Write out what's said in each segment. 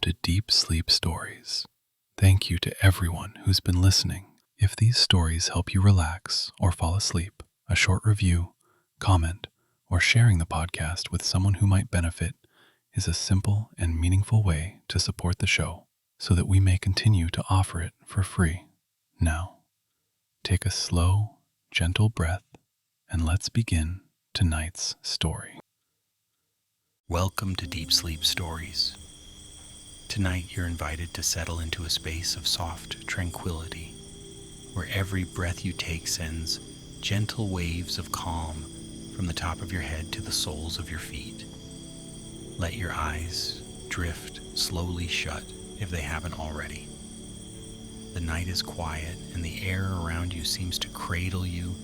to Deep Sleep Stories. Thank you to everyone who's been listening. If these stories help you relax or fall asleep, a short review, comment, or sharing the podcast with someone who might benefit is a simple and meaningful way to support the show so that we may continue to offer it for free. Now, take a slow, gentle breath and let's begin tonight's story. Welcome to Deep Sleep Stories. Tonight you're invited to settle into a space of soft tranquility, where every breath you take sends gentle waves of calm from the top of your head to the soles of your feet. Let your eyes drift slowly shut if they haven't already. The night is quiet and the air around you seems to cradle you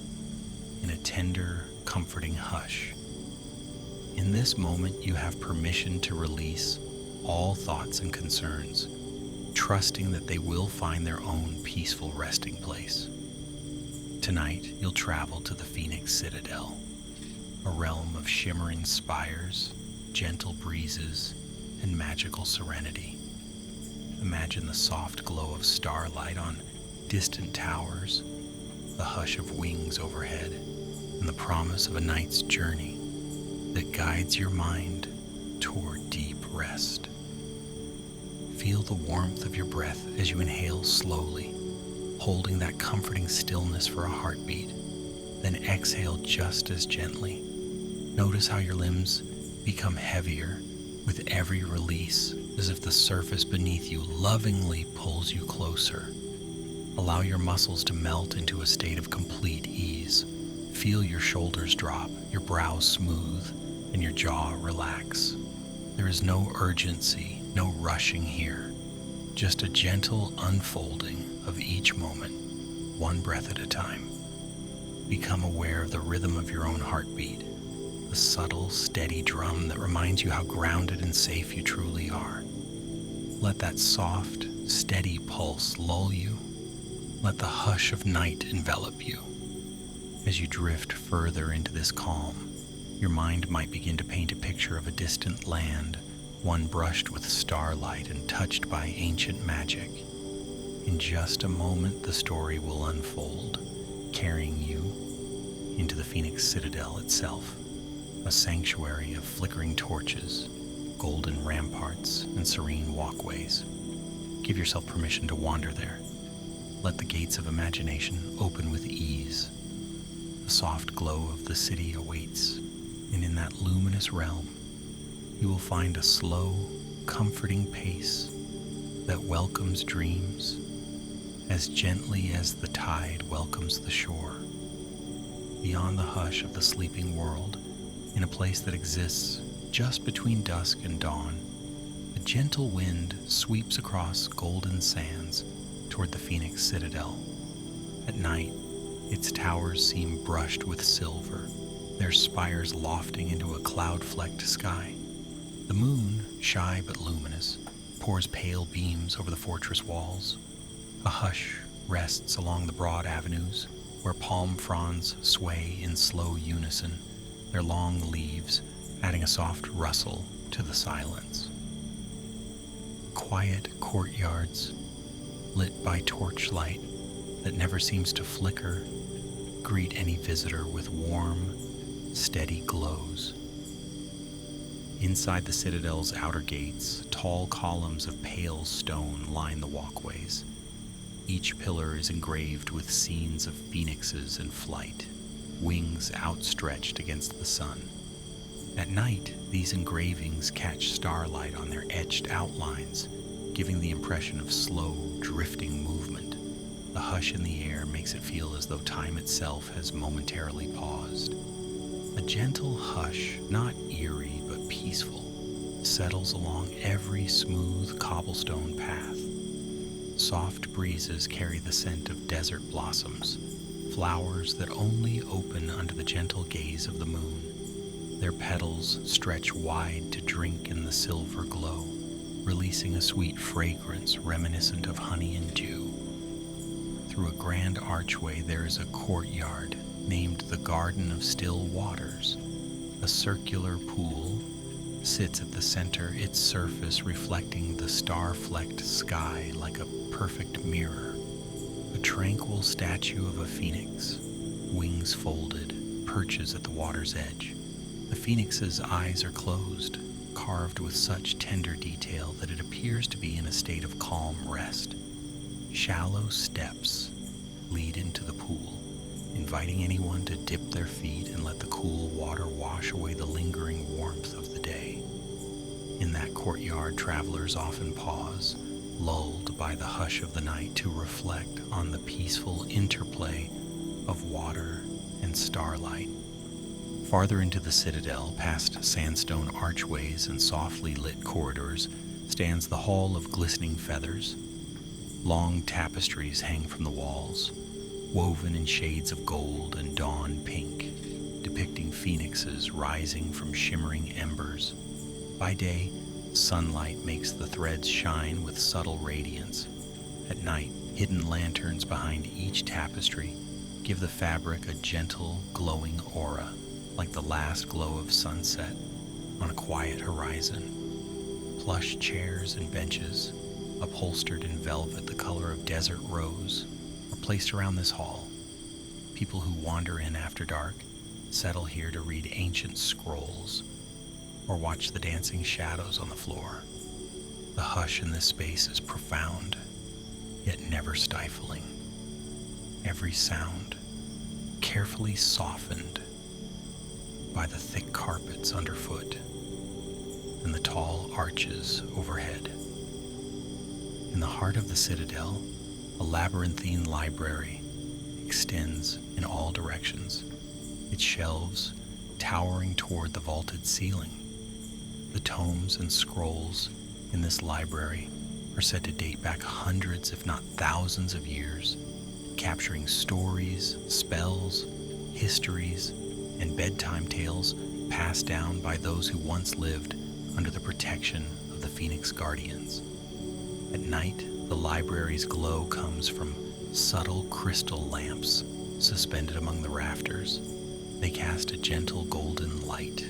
in a tender, comforting hush. In this moment, you have permission to release all thoughts and concerns, trusting that they will find their own peaceful resting place. Tonight, you'll travel to the Phoenix Citadel, a realm of shimmering spires, gentle breezes, and magical serenity. Imagine the soft glow of starlight on distant towers, the hush of wings overhead, and the promise of a night's journey that guides your mind toward deep rest. Feel the warmth of your breath as you inhale slowly, holding that comforting stillness for a heartbeat, then exhale just as gently. Notice how your limbs become heavier with every release, as if the surface beneath you lovingly pulls you closer. Allow your muscles to melt into a state of complete ease. Feel your shoulders drop, your brows smooth, and your jaw relax. There is no urgency, no rushing here, just a gentle unfolding of each moment, one breath at a time. Become aware of the rhythm of your own heartbeat, the subtle, steady drum that reminds you how grounded and safe you truly are. Let that soft, steady pulse lull you. Let the hush of night envelop you. As you drift further into this calm, your mind might begin to paint a picture of a distant land, one brushed with starlight and touched by ancient magic. In just a moment, the story will unfold, carrying you into the Phoenix Citadel itself, a sanctuary of flickering torches, golden ramparts, and serene walkways. Give yourself permission to wander there. Let the gates of imagination open with ease. The soft glow of the city awaits, and in that luminous realm, you will find a slow, comforting pace that welcomes dreams as gently as the tide welcomes the shore. Beyond the hush of the sleeping world, in a place that exists just between dusk and dawn, a gentle wind sweeps across golden sands toward the Phoenix Citadel. At night, its towers seem brushed with silver, their spires lofting into a cloud-flecked sky. The moon, shy but luminous, pours pale beams over the fortress walls. A hush rests along the broad avenues where palm fronds sway in slow unison, their long leaves adding a soft rustle to the silence. Quiet courtyards, lit by torchlight that never seems to flicker, greet any visitor with warm, steady glows. Inside the Citadel's outer gates, tall columns of pale stone line the walkways. Each pillar is engraved with scenes of phoenixes in flight, wings outstretched against the sun. At night, these engravings catch starlight on their etched outlines, giving the impression of slow, drifting movement. The hush in the air makes it feel as though time itself has momentarily paused. A gentle hush, not eerie but peaceful, settles along every smooth cobblestone path. Soft breezes carry the scent of desert blossoms, flowers that only open under the gentle gaze of the moon. Their petals stretch wide to drink in the silver glow, releasing a sweet fragrance reminiscent of honey and dew. Through a grand archway there is a courtyard named the Garden of Still Waters, a circular pool sits at the center, its surface reflecting the star-flecked sky like a perfect mirror. A tranquil statue of a phoenix, wings folded, perches at the water's edge. The phoenix's eyes are closed, carved with such tender detail that it appears to be in a state of calm rest. Shallow steps lead into the pool, inviting anyone to dip their feet and let the cool water wash away the lingering warmth of the day. In that courtyard, travelers often pause, lulled by the hush of the night, to reflect on the peaceful interplay of water and starlight. Farther into the citadel, past sandstone archways and softly lit corridors, stands the Hall of Glistening Feathers. Long tapestries hang from the walls, woven in shades of gold and dawn pink, depicting phoenixes rising from shimmering embers. By day, sunlight makes the threads shine with subtle radiance. At night, hidden lanterns behind each tapestry give the fabric a gentle, glowing aura, like the last glow of sunset on a quiet horizon. Plush chairs and benches, upholstered in velvet the color of desert rose, are placed around this hall. People who wander in after dark settle here to read ancient scrolls or watch the dancing shadows on the floor. The hush in this space is profound, yet never stifling. Every sound carefully softened by the thick carpets underfoot and the tall arches overhead. In the heart of the citadel, a labyrinthine library extends in all directions, its shelves towering toward the vaulted ceiling. The tomes and scrolls in this library are said to date back hundreds, if not thousands of years, capturing stories, spells, histories, and bedtime tales passed down by those who once lived under the protection of the Phoenix Guardians. At night, the library's glow comes from subtle crystal lamps suspended among the rafters. They cast a gentle golden light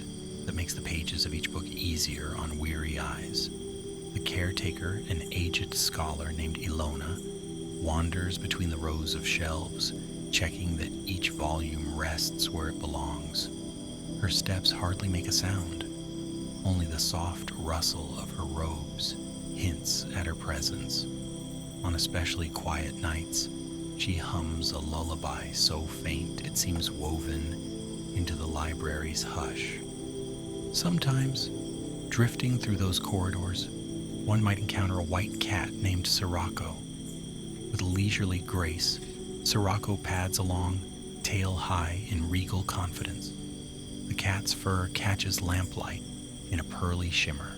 that makes the pages of each book easier on weary eyes. The caretaker, an aged scholar named Ilona, wanders between the rows of shelves, checking that each volume rests where it belongs. Her steps hardly make a sound. Only the soft rustle of her robes hints at her presence. On especially quiet nights, she hums a lullaby so faint it seems woven into the library's hush. Sometimes, drifting through those corridors, one might encounter a white cat named Sirocco. With leisurely grace, Sirocco pads along, tail high in regal confidence. The cat's fur catches lamplight in a pearly shimmer.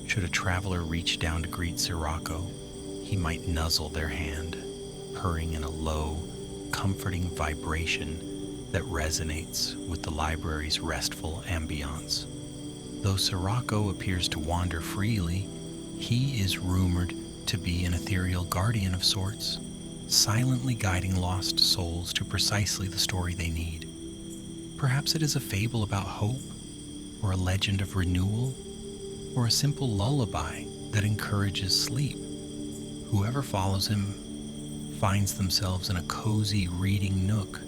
Should a traveler reach down to greet Sirocco, he might nuzzle their hand, purring in a low, comforting vibration that resonates with the library's restful ambiance. Though Sirocco appears to wander freely, he is rumored to be an ethereal guardian of sorts, silently guiding lost souls to precisely the story they need. Perhaps it is a fable about hope, or a legend of renewal, or a simple lullaby that encourages sleep. Whoever follows him finds themselves in a cozy reading nook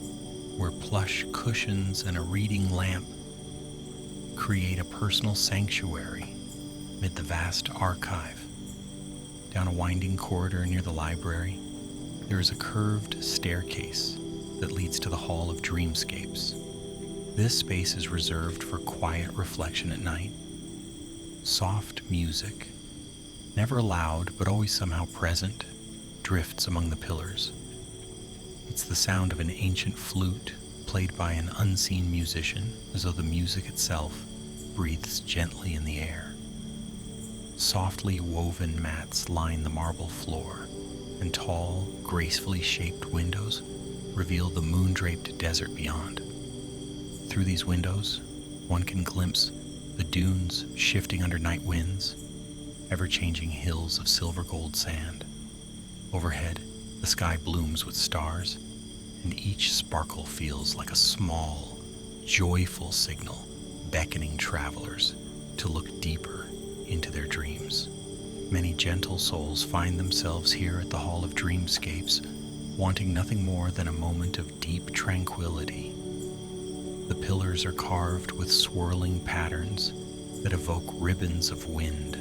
where plush cushions and a reading lamp create a personal sanctuary amid the vast archive. Down a winding corridor near the library, there is a curved staircase that leads to the Hall of Dreamscapes. This space is reserved for quiet reflection at night. Soft music, never loud but always somehow present, drifts among the pillars. It's the sound of an ancient flute played by an unseen musician, as though the music itself breathes gently in the air. Softly woven mats line the marble floor, and tall, gracefully shaped windows reveal the moon-draped desert beyond. Through these windows, one can glimpse the dunes shifting under night winds, ever-changing hills of silver-gold sand. Overhead, the sky blooms with stars, and each sparkle feels like a small, joyful signal beckoning travelers to look deeper into their dreams. Many gentle souls find themselves here at the Hall of Dreamscapes, wanting nothing more than a moment of deep tranquility. The pillars are carved with swirling patterns that evoke ribbons of wind.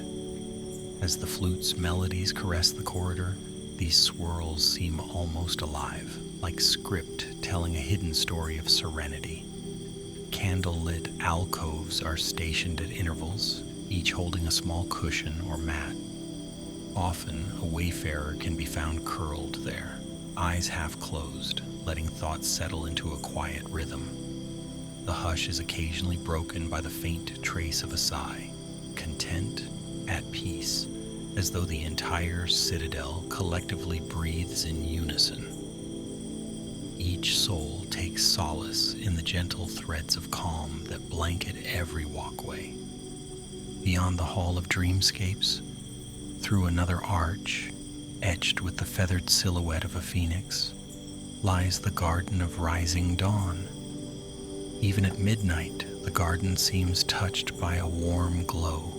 As the flute's melodies caress the corridor, these swirls seem almost alive, like script telling a hidden story of serenity. Candle-lit alcoves are stationed at intervals, each holding a small cushion or mat. Often, a wayfarer can be found curled there, eyes half closed, letting thoughts settle into a quiet rhythm. The hush is occasionally broken by the faint trace of a sigh, content, at peace, as though the entire citadel collectively breathes in unison. Each soul takes solace in the gentle threads of calm that blanket every walkway. Beyond the Hall of Dreamscapes, through another arch, etched with the feathered silhouette of a phoenix, lies the Garden of Rising Dawn. Even at midnight, the garden seems touched by a warm glow,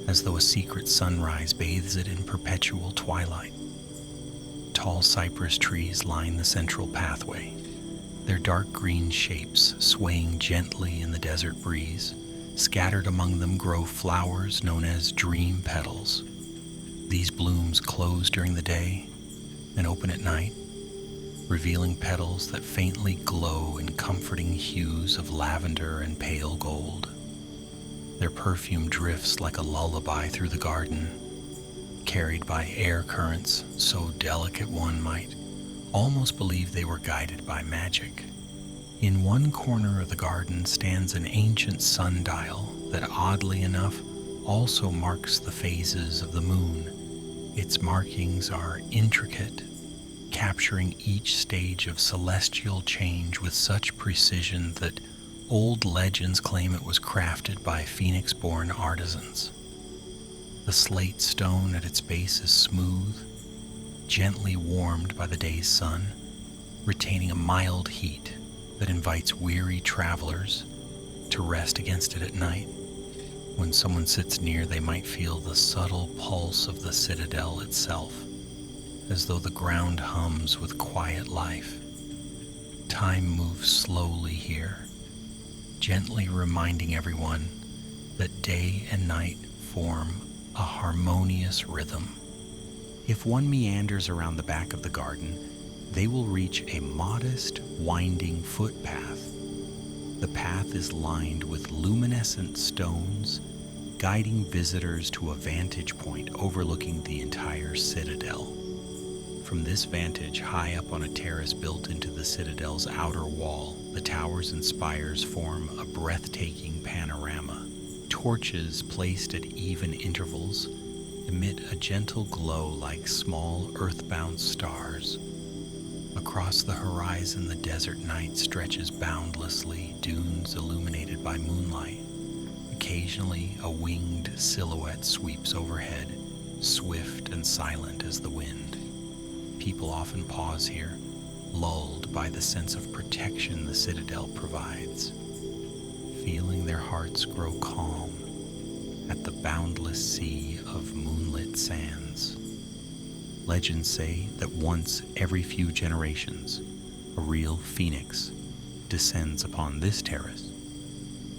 as though a secret sunrise bathes it in perpetual twilight. Tall cypress trees line the central pathway, their dark green shapes swaying gently in the desert breeze. Scattered among them grow flowers known as dream petals. These blooms close during the day and open at night, revealing petals that faintly glow in comforting hues of lavender and pale gold. Their perfume drifts like a lullaby through the garden, carried by air currents so delicate one might almost believe they were guided by magic. In one corner of the garden stands an ancient sundial that, oddly enough, also marks the phases of the moon. Its markings are intricate, capturing each stage of celestial change with such precision that old legends claim it was crafted by Phoenix-born artisans. The slate stone at its base is smooth, gently warmed by the day's sun, retaining a mild heat that invites weary travelers to rest against it at night. When someone sits near, they might feel the subtle pulse of the citadel itself, as though the ground hums with quiet life. Time moves slowly here, gently reminding everyone that day and night form a harmonious rhythm. If one meanders around the back of the garden, they will reach a modest, winding footpath. The path is lined with luminescent stones, guiding visitors to a vantage point overlooking the entire citadel. From this vantage, high up on a terrace built into the citadel's outer wall, the towers and spires form a breathtaking panorama. Torches placed at even intervals emit a gentle glow like small earthbound stars. Across the horizon, the desert night stretches boundlessly, dunes illuminated by moonlight. Occasionally, a winged silhouette sweeps overhead, swift and silent as the wind. People often pause here, lulled by the sense of protection the citadel provides, feeling their hearts grow calm at the boundless sea of moonlit sands. Legends say that once every few generations, a real phoenix descends upon this terrace.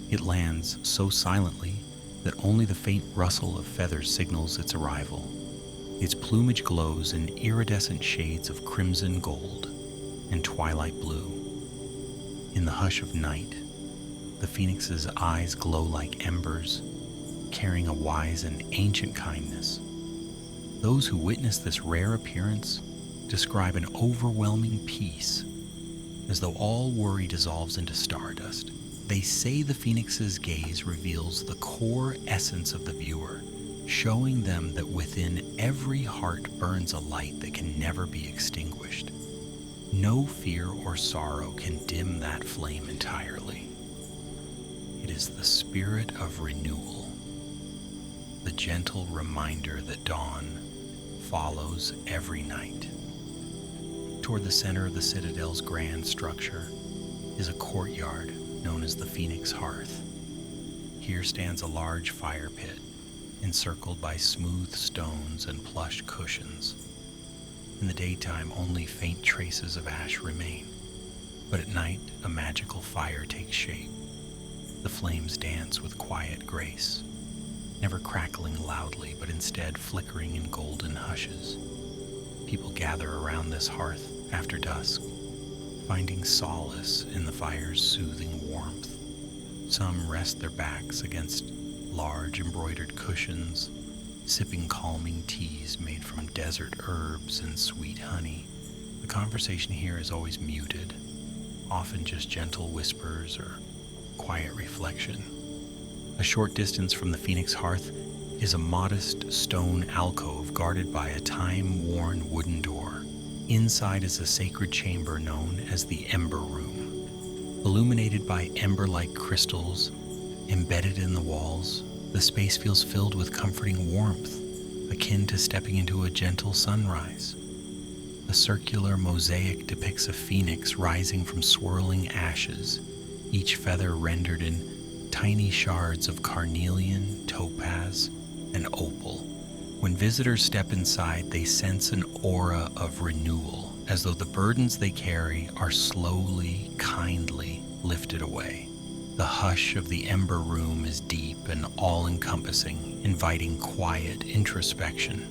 It lands so silently that only the faint rustle of feathers signals its arrival. Its plumage glows in iridescent shades of crimson gold and twilight blue. In the hush of night, the phoenix's eyes glow like embers, carrying a wise and ancient kindness. Those who witness this rare appearance describe an overwhelming peace, as though all worry dissolves into stardust. They say the phoenix's gaze reveals the core essence of the viewer, showing them that within every heart burns a light that can never be extinguished. No fear or sorrow can dim that flame entirely. It is the spirit of renewal, the gentle reminder that dawn follows every night. Toward the center of the citadel's grand structure is a courtyard known as the Phoenix Hearth. Here here stands a large fire pit, encircled by smooth stones and plush cushions. In the daytime, only faint traces of ash remain, but at night, a magical fire takes shape. The flames dance with quiet grace, never crackling loudly, but instead flickering in golden hushes. People gather around this hearth after dusk, finding solace in the fire's soothing warmth. Some rest their backs against large embroidered cushions, sipping calming teas made from desert herbs and sweet honey. The conversation here is always muted, often just gentle whispers or quiet reflection. A short distance from the Phoenix hearth is a modest stone alcove guarded by a time-worn wooden door. Inside is a sacred chamber known as the Ember Room. Illuminated by ember-like crystals embedded in the walls, the space feels filled with comforting warmth, akin to stepping into a gentle sunrise. A circular mosaic depicts a phoenix rising from swirling ashes, each feather rendered in tiny shards of carnelian, topaz, and opal. When visitors step inside, they sense an aura of renewal, as though the burdens they carry are slowly, kindly lifted away. The hush of the Ember Room is deep and all-encompassing, inviting quiet introspection.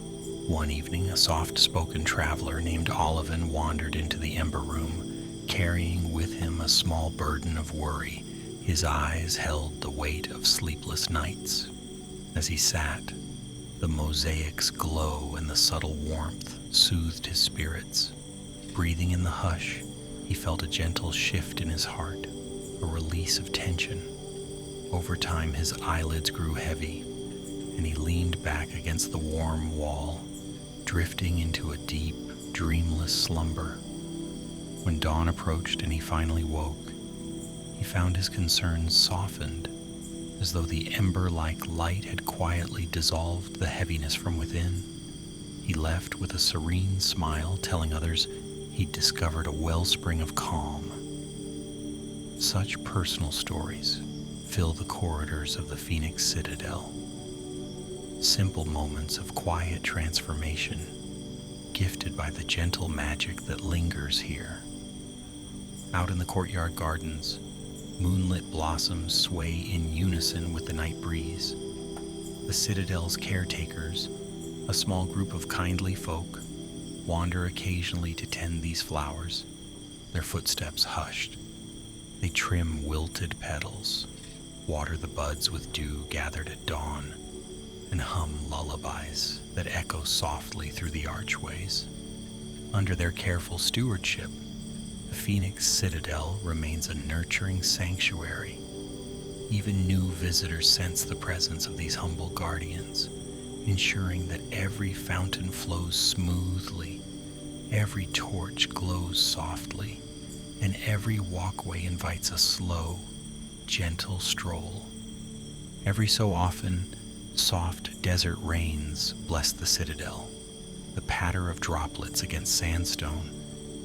One evening, a soft-spoken traveler named Olivan wandered into the Ember Room, carrying with him a small burden of worry. His eyes held the weight of sleepless nights. As he sat, the mosaic's glow and the subtle warmth soothed his spirits. Breathing in the hush, he felt a gentle shift in his heart, a release of tension. Over time, his eyelids grew heavy, and he leaned back against the warm wall, drifting into a deep, dreamless slumber. When dawn approached and he finally woke, he found his concerns softened, as though the ember-like light had quietly dissolved the heaviness from within. He left with a serene smile, telling others he'd discovered a wellspring of calm. Such personal stories fill the corridors of the Phoenix Citadel. Simple moments of quiet transformation, gifted by the gentle magic that lingers here. Out in the courtyard gardens, moonlit blossoms sway in unison with the night breeze. The Citadel's caretakers, a small group of kindly folk, wander occasionally to tend these flowers, their footsteps hushed. They trim wilted petals, water the buds with dew gathered at dawn, and hum lullabies that echo softly through the archways. Under their careful stewardship, the Phoenix Citadel remains a nurturing sanctuary. Even new visitors sense the presence of these humble guardians, ensuring that every fountain flows smoothly, every torch glows softly, and every walkway invites a slow, gentle stroll. Every so often, soft desert rains bless the citadel. The patter of droplets against sandstone,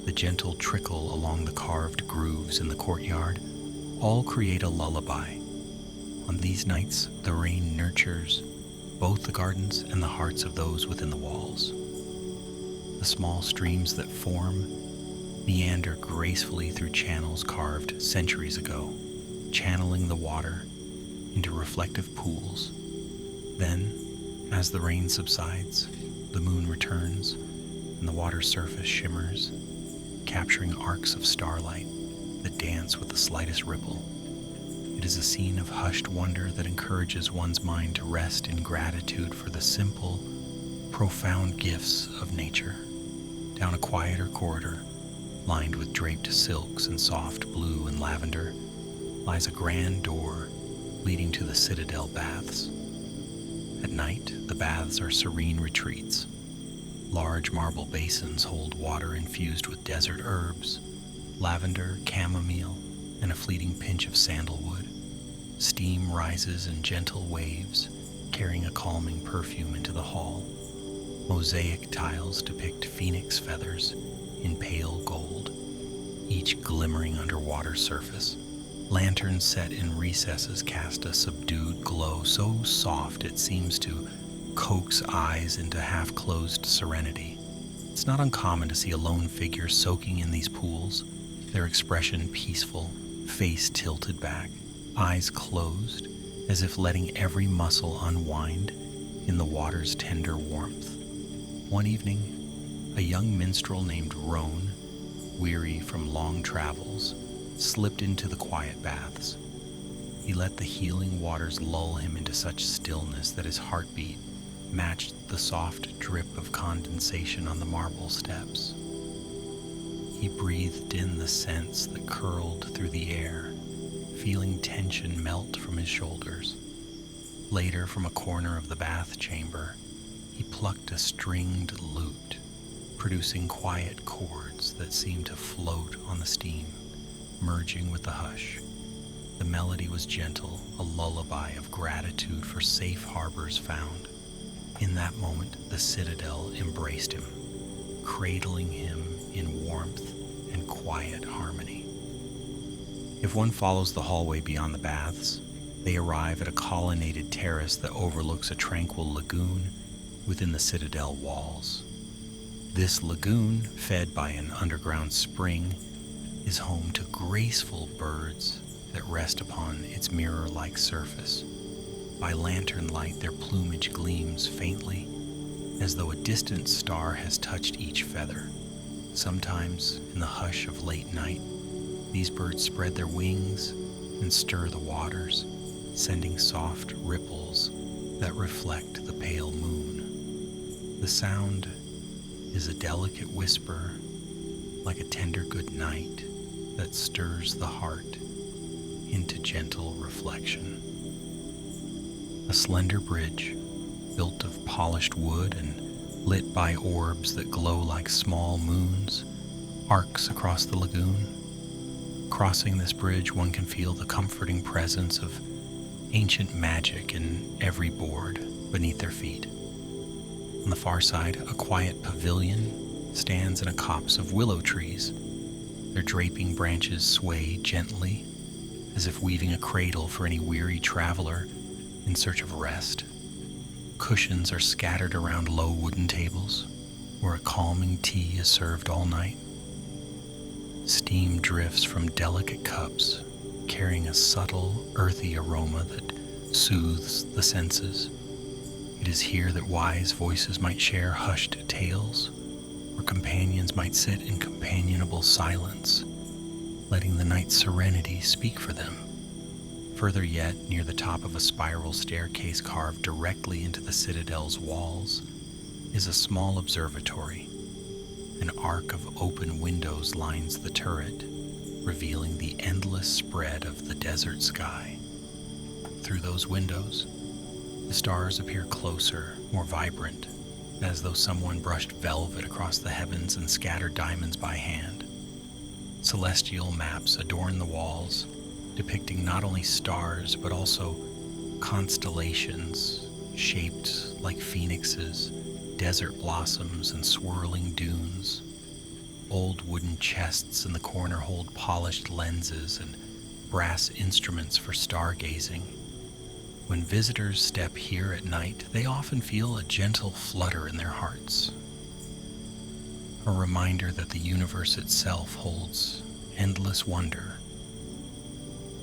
the gentle trickle along the carved grooves in the courtyard, all create a lullaby. On these nights, the rain nurtures both the gardens and the hearts of those within the walls. The small streams that form meander gracefully through channels carved centuries ago, channeling the water into reflective pools. Then, as the rain subsides, the moon returns and the water's surface shimmers, capturing arcs of starlight that dance with the slightest ripple. It is a scene of hushed wonder that encourages one's mind to rest in gratitude for the simple, profound gifts of nature. Down a quieter corridor, lined with draped silks and soft blue and lavender, lies a grand door leading to the Citadel baths. At night, the baths are serene retreats. Large marble basins hold water infused with desert herbs, lavender, chamomile, and a fleeting pinch of sandalwood. Steam rises in gentle waves, carrying a calming perfume into the hall. Mosaic tiles depict phoenix feathers in pale gold, each glimmering under water surface. Lanterns set in recesses cast a subdued glow so soft it seems to coax eyes into half-closed serenity. It's not uncommon to see a lone figure soaking in these pools, their expression peaceful, face tilted back, eyes closed, as if letting every muscle unwind in the water's tender warmth. One evening, a young minstrel named Roan, weary from long travels, slipped into the quiet baths. He let the healing waters lull him into such stillness that his heartbeat matched the soft drip of condensation on the marble steps. He breathed in the scents that curled through the air, feeling tension melt from his shoulders. Later, from a corner of the bath chamber, he plucked a stringed lute, producing quiet chords that seemed to float on the steam, merging with the hush. The melody was gentle, a lullaby of gratitude for safe harbors found. In that moment, the Citadel embraced him, cradling him in warmth and quiet harmony. If one follows the hallway beyond the baths, they arrive at a colonnaded terrace that overlooks a tranquil lagoon within the Citadel walls. This lagoon, fed by an underground spring, is home to graceful birds that rest upon its mirror-like surface. By lantern light, their plumage gleams faintly, as though a distant star has touched each feather. Sometimes, in the hush of late night, these birds spread their wings and stir the waters, sending soft ripples that reflect the pale moon. The sound is a delicate whisper, like a tender good night that stirs the heart into gentle reflection. A slender bridge, built of polished wood and lit by orbs that glow like small moons, arcs across the lagoon. Crossing this bridge, one can feel the comforting presence of ancient magic in every board beneath their feet. On the far side, a quiet pavilion stands in a copse of willow trees. Their draping branches sway gently, as if weaving a cradle for any weary traveler in search of rest. Cushions are scattered around low wooden tables, where a calming tea is served all night. Steam drifts from delicate cups, carrying a subtle, earthy aroma that soothes the senses. It is here that wise voices might share hushed tales, where companions might sit in companionable silence, letting the night's serenity speak for them. Further yet, near the top of a spiral staircase carved directly into the Citadel's walls, is a small observatory. An arc of open windows lines the turret, revealing the endless spread of the desert sky. Through those windows, the stars appear closer, more vibrant, as though someone brushed velvet across the heavens and scattered diamonds by hand. Celestial maps adorn the walls, depicting not only stars but also constellations shaped like phoenixes, desert blossoms, and swirling dunes. Old wooden chests in the corner hold polished lenses and brass instruments for stargazing. When visitors step here at night, they often feel a gentle flutter in their hearts, a reminder that the universe itself holds endless wonder,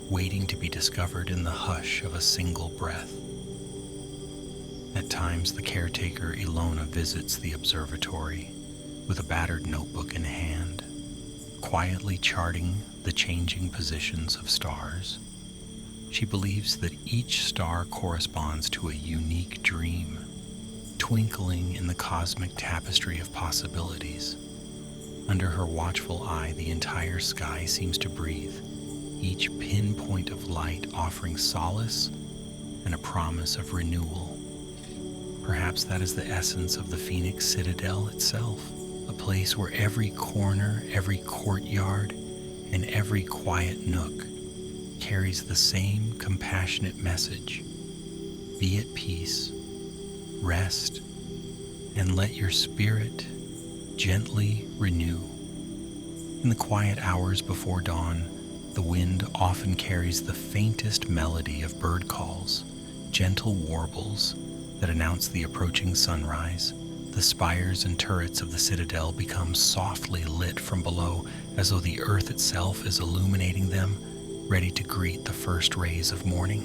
waiting to be discovered in the hush of a single breath. At times, the caretaker Ilona visits the observatory with a battered notebook in hand, quietly charting the changing positions of stars. She believes that each star corresponds to a unique dream, twinkling in the cosmic tapestry of possibilities. Under her watchful eye, the entire sky seems to breathe, each pinpoint of light offering solace and a promise of renewal. Perhaps that is the essence of the Phoenix Citadel itself, a place where every corner, every courtyard, and every quiet nook carries the same compassionate message. Be at peace, rest, and let your spirit gently renew. In the quiet hours before dawn, The wind often carries the faintest melody of bird calls, gentle warbles that announce the approaching sunrise. The spires and turrets of the citadel become softly lit from below, as though the earth itself is illuminating them, ready to greet the first rays of morning.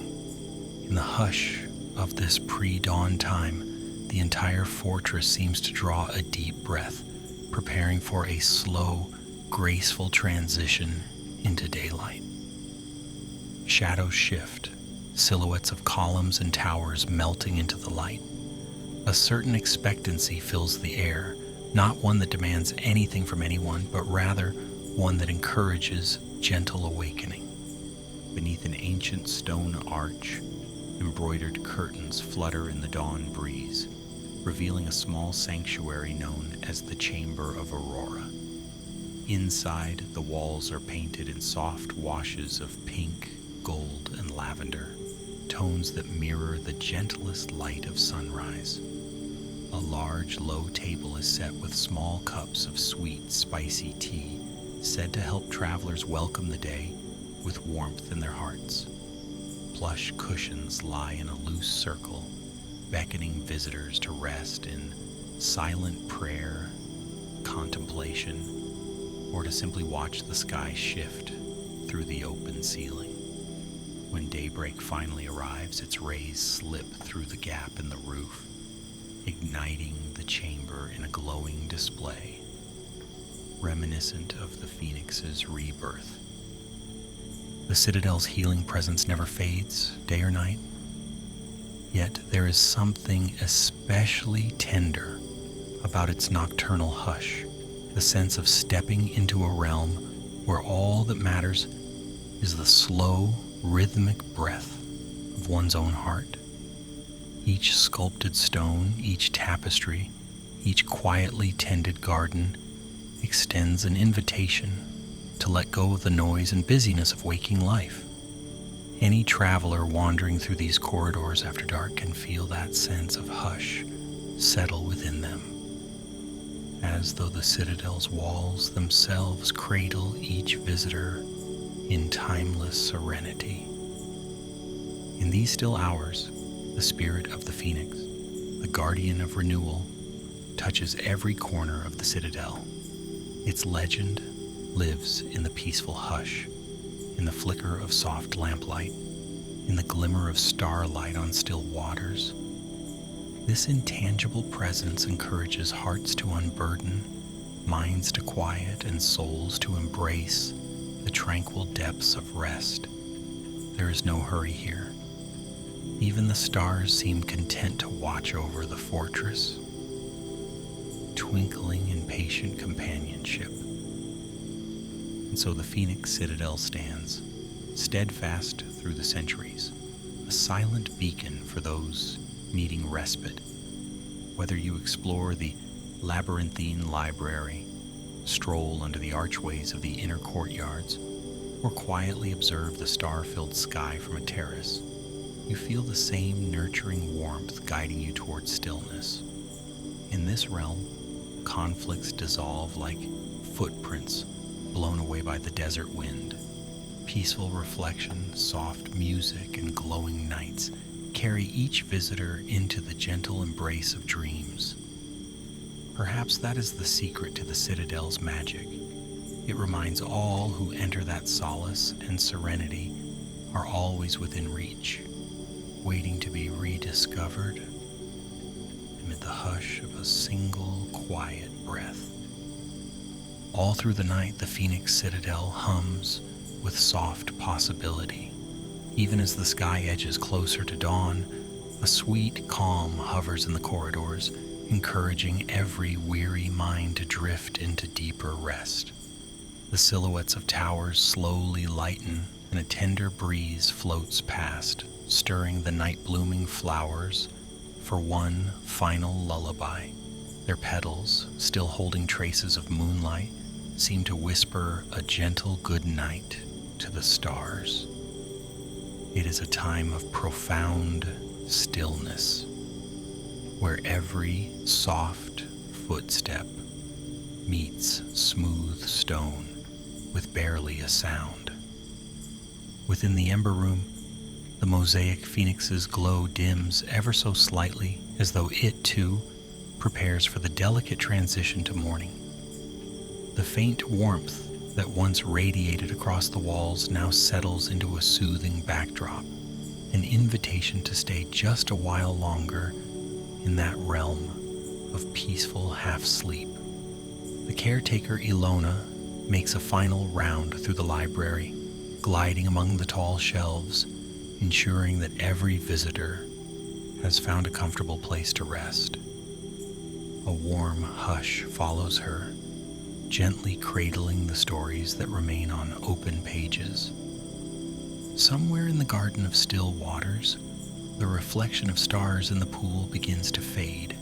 In the hush of this pre-dawn time, the entire fortress seems to draw a deep breath, preparing for a slow, graceful transition into daylight. Shadows shift, silhouettes of columns and towers melting into the light. A certain expectancy fills the air, not one that demands anything from anyone, but rather one that encourages gentle awakening. Beneath an ancient stone arch, embroidered curtains flutter in the dawn breeze, revealing a small sanctuary known as the Chamber of Aurora. Inside, the walls are painted in soft washes of pink, gold, and lavender, tones that mirror the gentlest light of sunrise. A large, low table is set with small cups of sweet, spicy tea, said to help travelers welcome the day with warmth in their hearts. Plush cushions lie in a loose circle, beckoning visitors to rest in silent prayer, contemplation, or to simply watch the sky shift through the open ceiling. When daybreak finally arrives, its rays slip through the gap in the roof, igniting the chamber in a glowing display, reminiscent of the Phoenix's rebirth. The Citadel's healing presence never fades, day or night, yet there is something especially tender about its nocturnal hush, the sense of stepping into a realm where all that matters is the slow, rhythmic breath of one's own heart. Each sculpted stone, each tapestry, each quietly tended garden extends an invitation to let go of the noise and busyness of waking life. Any traveler wandering through these corridors after dark can feel that sense of hush settle within them, as though the Citadel's walls themselves cradle each visitor in timeless serenity. In these still hours, the spirit of the Phoenix, the guardian of renewal, touches every corner of the Citadel. Its legend lives in the peaceful hush, in the flicker of soft lamplight, in the glimmer of starlight on still waters. This intangible presence encourages hearts to unburden, minds to quiet, and souls to embrace the tranquil depths of rest. There is no hurry here. Even the stars seem content to watch over the fortress, twinkling in patient companionship. And so the Phoenix Citadel stands, steadfast through the centuries, a silent beacon for those needing respite. Whether you explore the labyrinthine library, stroll under the archways of the inner courtyards, or quietly observe the star-filled sky from a terrace, you feel the same nurturing warmth guiding you towards stillness. In this realm, conflicts dissolve like footprints blown away by the desert wind. Peaceful reflection, soft music, and glowing nights carry each visitor into the gentle embrace of dreams. Perhaps that is the secret to the Citadel's magic. It reminds all who enter that solace and serenity are always within reach, waiting to be rediscovered amid the hush of a single quiet breath. All through the night, the Phoenix Citadel hums with soft possibility. Even as the sky edges closer to dawn, a sweet calm hovers in the corridors, encouraging every weary mind to drift into deeper rest. The silhouettes of towers slowly lighten, and a tender breeze floats past, stirring the night-blooming flowers for one final lullaby. Their petals, still holding traces of moonlight, seem to whisper a gentle good night to the stars. It is a time of profound stillness, where every soft footstep meets smooth stone with barely a sound. Within the Ember Room, the mosaic phoenix's glow dims ever so slightly, as though it, too, prepares for the delicate transition to morning. The faint warmth that once radiated across the walls now settles into a soothing backdrop, an invitation to stay just a while longer in that realm of peaceful half-sleep. The caretaker Ilona makes a final round through the library, gliding among the tall shelves, ensuring that every visitor has found a comfortable place to rest. A warm hush follows her, gently cradling the stories that remain on open pages. Somewhere in the Garden of Still Waters, the reflection of stars in the pool begins to fade,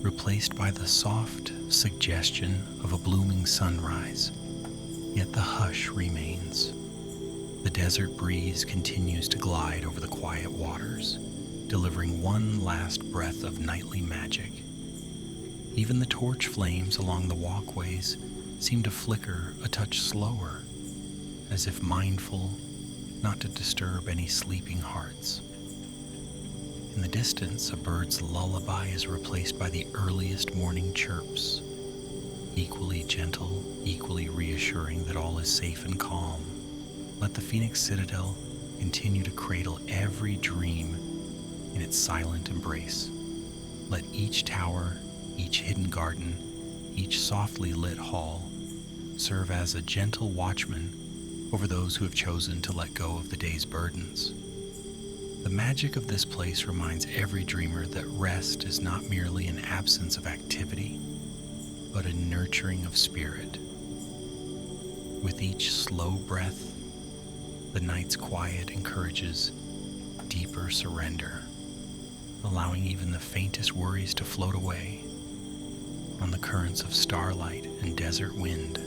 replaced by the soft suggestion of a blooming sunrise. Yet the hush remains. The desert breeze continues to glide over the quiet waters, delivering one last breath of nightly magic. Even the torch flames along the walkways seem to flicker a touch slower, as if mindful not to disturb any sleeping hearts. In the distance, a bird's lullaby is replaced by the earliest morning chirps, equally gentle, equally reassuring that all is safe and calm. Let the Phoenix Citadel continue to cradle every dream in its silent embrace. Let each tower, each hidden garden, each softly lit hall serve as a gentle watchman over those who have chosen to let go of the day's burdens. The magic of this place reminds every dreamer that rest is not merely an absence of activity, but a nurturing of spirit. With each slow breath, the night's quiet encourages deeper surrender, allowing even the faintest worries to float away on the currents of starlight and desert wind.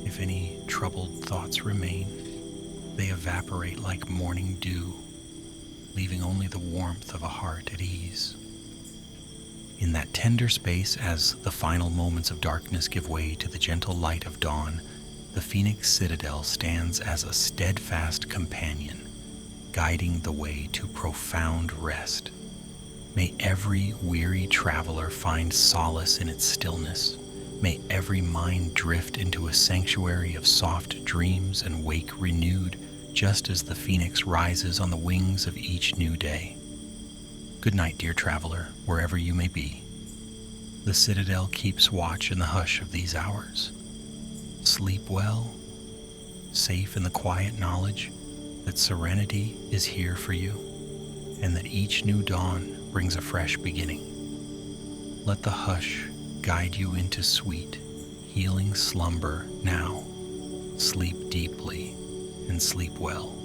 If any troubled thoughts remain, they evaporate like morning dew, leaving only the warmth of a heart at ease. In that tender space, as the final moments of darkness give way to the gentle light of dawn, the Phoenix Citadel stands as a steadfast companion, guiding the way to profound rest. May every weary traveler find solace in its stillness. May every mind drift into a sanctuary of soft dreams and wake renewed, just as the phoenix rises on the wings of each new day. Good night, dear traveler, wherever you may be. The Citadel keeps watch in the hush of these hours. Sleep well, safe in the quiet knowledge that serenity is here for you, and that each new dawn brings a fresh beginning. Let the hush guide you into sweet, healing slumber now. Sleep deeply and sleep well.